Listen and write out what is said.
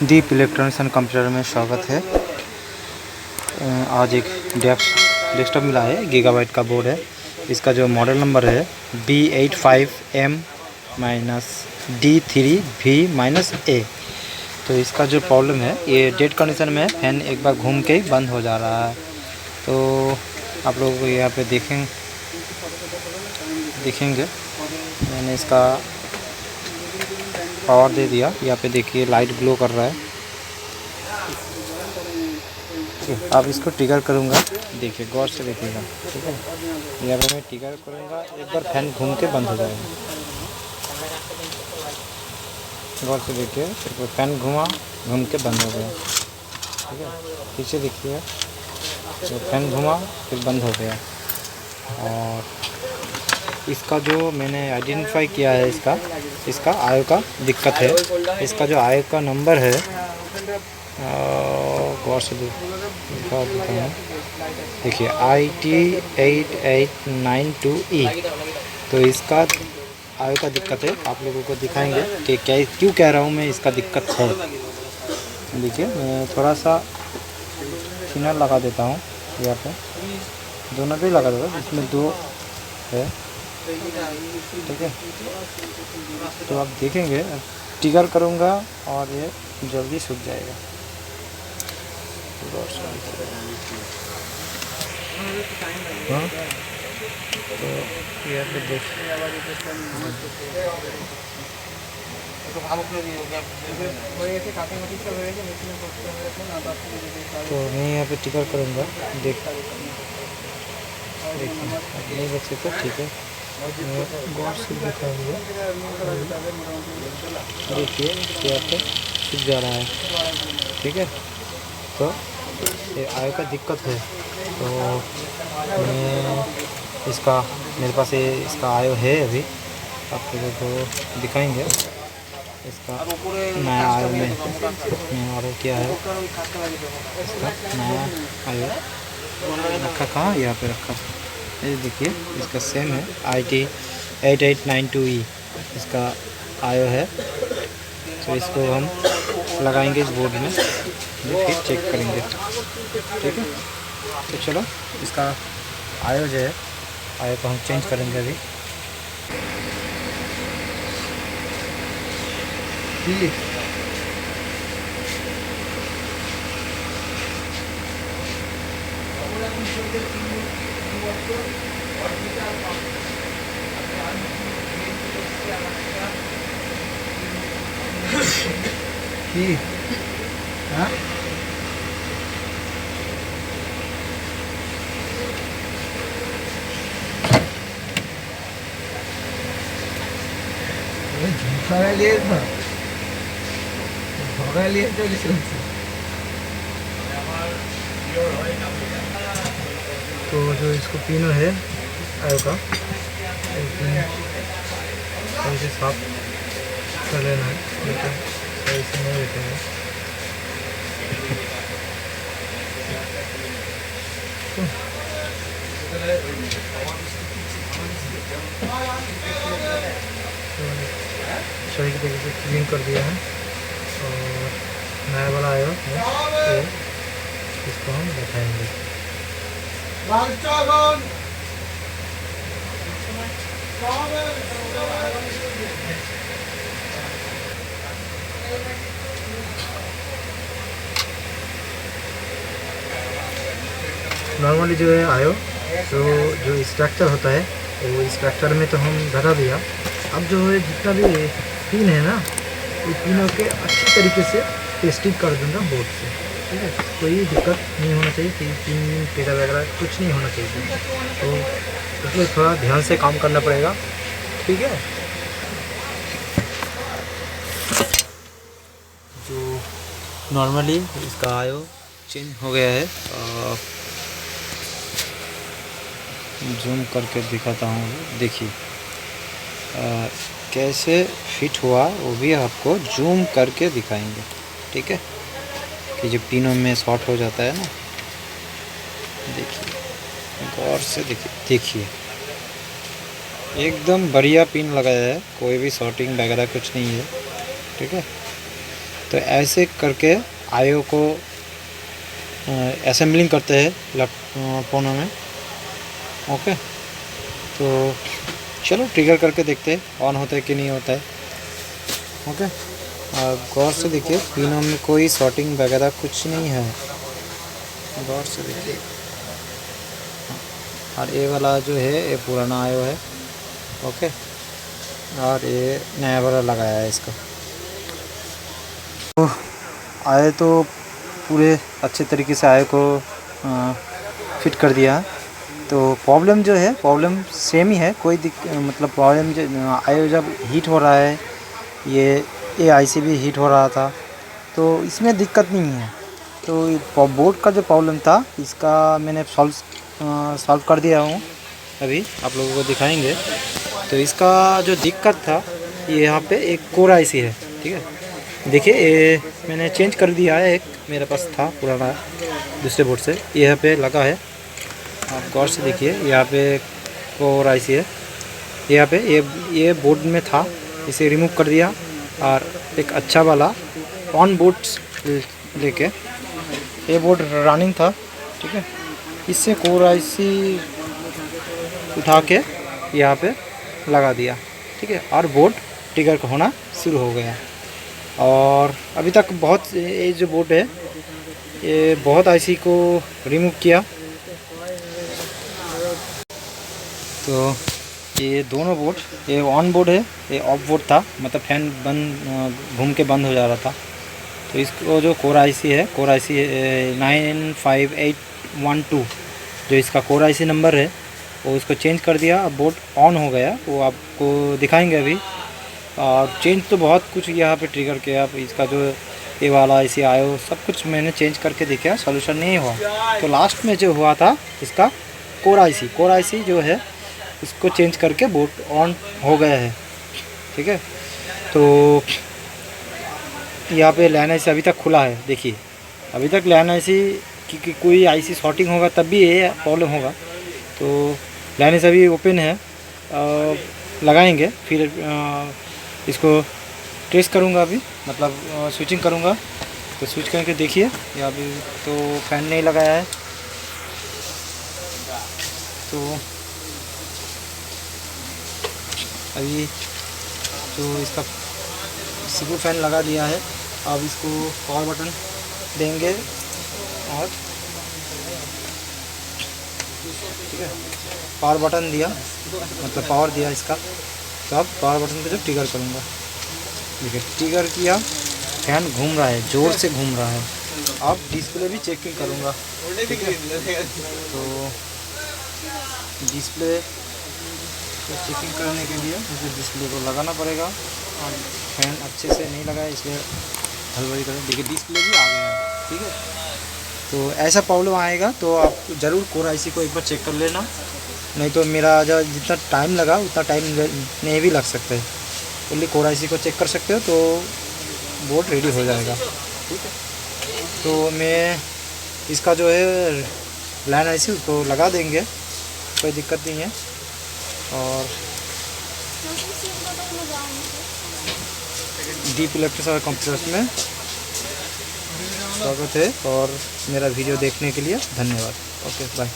Deep electronics and computer में स्वागत है। आज एक डेस्कटॉप मिला है, गीगाबाइट का बोर्ड है। इसका जो मॉडल नंबर है B85M-D3V-A। तो इसका जो प्रॉब्लम है, ये डेड कंडीशन में है। फैन एक बार घूम के ही बंद हो जा रहा है। तो आप लोगों को यहाँ पे देखेंगे मैंने इसका पावर दे दिया। यहाँ पे देखिए लाइट ग्लो कर रहा है। अब इसको ट्रिगर करूँगा, देखिए गौर से देखिएगा। ठीक है, यहाँ पे मैं ट्रिगर करूँगा, एक बार फैन घूम के बंद हो जाएगा। गौर से देखिए, फैन घूम के बंद हो गया। ठीक है, पीछे देखिए, तो फैन घुमा फिर बंद हो गया। और इसका जो मैंने आइडेंटिफाई किया है, इसका आयो का दिक्कत है। इसका जो आयो का नंबर है, गौर से देखिए IT8892E। तो इसका आयो का दिक्कत है। आप लोगों को दिखाएंगे कि क्यों कह रहा हूँ मैं इसका दिक्कत है। देखिए, मैं थोड़ा सा थिनर लगा देता हूँ यहाँ पे, दोनों पे लगा देता हूँ, इसमें दो है। ठीक है, तो आप देखेंगे, ट्रिगर करूँगा और ये जल्दी सूख जाएगा। हाँ, तो यहाँ पे देख, तो मैं यहाँ पे ट्रिगर करूँगा। देखिए नहीं बचे तो ठीक है, गौर से दिखाएंगे। देखिए यहाँ पे सूख जा रहा है। ठीक है, तो ये आय का दिक्कत है। तो मैं मेरे पास ये इसका आयो है अभी, आप लोगों को दिखाएंगे। इसका नया आयो में नया ऑर्डर किया है। इसका नया आयो रखा, कहाँ यहाँ पे रखा, ये देखिए, इसका सेम है IT8892E इसका आयो है। तो इसको हम लगाएंगे इस बोर्ड में, फिर चेक करेंगे। ठीक है, तो चलो इसका आयो जो है, आयो को हम चेंज करेंगे अभी। हाँ, तो जो इसको पिनो है आयो का, इसे साफ कर लेना है, लेकिन सही से नहीं रहते हैं। सही तरीके से क्लीन कर दिया है। और नया वाला आया है, इसको हम बताएंगे। नॉर्मली जो है आयो, तो जो स्ट्रक्चर होता है, वो स्ट्रक्चर में तो हम धरा दिया। अब जो है जितना भी पिन है ना, ये पिनों के अच्छी तरीके से टेस्टिंग कर दूँगा बोर्ड से। ठीक है, कोई दिक्कत नहीं होना चाहिए, पिन टेढ़ा वगैरह कुछ नहीं होना चाहिए। तो इसमें थोड़ा ध्यान से काम करना पड़ेगा। ठीक है, जो नॉर्मली इसका आयो चेंज हो गया है, जूम करके दिखाता हूँ। देखिए कैसे फिट हुआ, वो भी आपको जूम करके दिखाएंगे। ठीक है, कि जो पिनों में शॉर्ट हो जाता है ना, देखिए गौर से देखिए एकदम बढ़िया पिन लगाया है, कोई भी शॉर्टिंग वगैरह कुछ नहीं है। ठीक है, तो ऐसे करके आईओ को असेंबलिंग करते हैं फ़ोन में। ओके, तो चलो ट्रिगर करके देखते हैं ऑन होता है कि नहीं होता है। ओके, गौर से देखिए पिनों में कोई शॉर्टिंग वगैरह कुछ नहीं है, गौर से देखिए। और ये वाला जो है ये पुराना आयो है। ओके, और ये नया वाला लगाया है इसका। तो आए तो पूरे अच्छे तरीके से आए को फिट कर दिया। तो प्रॉब्लम जो है प्रॉब्लम सेम ही है, कोई मतलब प्रॉब्लम जो आयो जब हीट हो रहा है, ये आईसी भी हीट हो रहा था, तो इसमें दिक्कत नहीं है। तो बोर्ड का जो प्रॉब्लम था इसका मैंने सॉल्व कर दिया हूँ, अभी आप लोगों को दिखाएंगे। तो इसका जो दिक्कत था ये यहाँ पे एक कोर आईसी है, ठीक है। देखिए ये मैंने चेंज कर दिया है, एक मेरे पास था पुराना दूसरे बोर्ड से, ये यहाँ पे लगा है। आप गौर से देखिए यहाँ पे कोर आईसी है, यहाँ पे ये बोर्ड में था, इसे रिमूव कर दिया और एक अच्छा वाला ऑन बोर्ड लेके, ये बोर्ड रनिंग था, ठीक है। इससे कोर आईसी उठा के यहाँ पे लगा दिया, ठीक है। और बोर्ड ट्रिगर होना शुरू हो गया। और अभी तक बहुत ये जो बोर्ड है ये बहुत आईसी को रिमूव किया। तो ये दोनों बोर्ड, ये ऑन बोर्ड है, ये ऑफ बोर्ड था, मतलब फैन बंद घूम के बंद हो जा रहा था। तो इसको जो कोर आईसी है, कोर आईसी 95812 जो इसका कोर आईसी नंबर है, वो इसको चेंज कर दिया। अब बोर्ड ऑन हो गया, वो आपको दिखाएंगे अभी। और चेंज तो बहुत कुछ यहाँ पे ट्रिगर किया। इसका जो ये वाला आईसी आयो सब कुछ मैंने चेंज करके देखा, सॉल्यूशन नहीं हुआ। तो लास्ट में जो हुआ था इसका कोर आईसी जो है इसको चेंज करके बोर्ड ऑन हो गया है, ठीक है। तो यहाँ पे लैन आईसी अभी तक खुला है, देखिए अभी तक लैन आईसी की कोई आईसी शॉर्टिंग होगा तब भी ये प्रॉब्लम होगा। तो लैन आईसी अभी ओपन है, लगाएंगे फिर इसको ट्रेस करूँगा अभी, मतलब स्विचिंग करूँगा। तो स्विच करके देखिए, यहाँ अभी तो फैन नहीं लगाया है, तो अभी तो इसका सिगू फैन लगा दिया है। अब इसको पावर बटन देंगे और ठीक है, पावर बटन दिया मतलब पावर दिया इसका। तो अब पावर बटन को जब ट्रिगर करूँगा, देखिए ट्रिगर किया, फैन घूम रहा है, ज़ोर से घूम रहा है। अब डिस्प्ले भी चेकिंग करूँगा, ठीक है। तो डिस्प्ले तो चेकिंग करने के लिए मुझे डिस्प्ले को लगाना पड़ेगा, और फैन अच्छे से नहीं लगाया इसलिए हलवाई करें। देखिए डिस्प्ले भी आ गया है, ठीक है। तो ऐसा प्रॉब्लम आएगा तो आप ज़रूर कोर आईसी को एक बार चेक कर लेना, नहीं तो मेरा जो जितना टाइम लगा उतना टाइम नहीं भी लग सकता है। ओनली कोर आईसी को चेक कर सकते हो तो बोर्ड रेडी हो जाएगा, ठीक है। तो मैं इसका जो है लैन आईसी उसको लगा देंगे, कोई दिक्कत नहीं है। और डीप इलेक्ट्रिक्स और कंप्यूटर्स में स्वागत है, और मेरा वीडियो देखने के लिए धन्यवाद। Okay bye.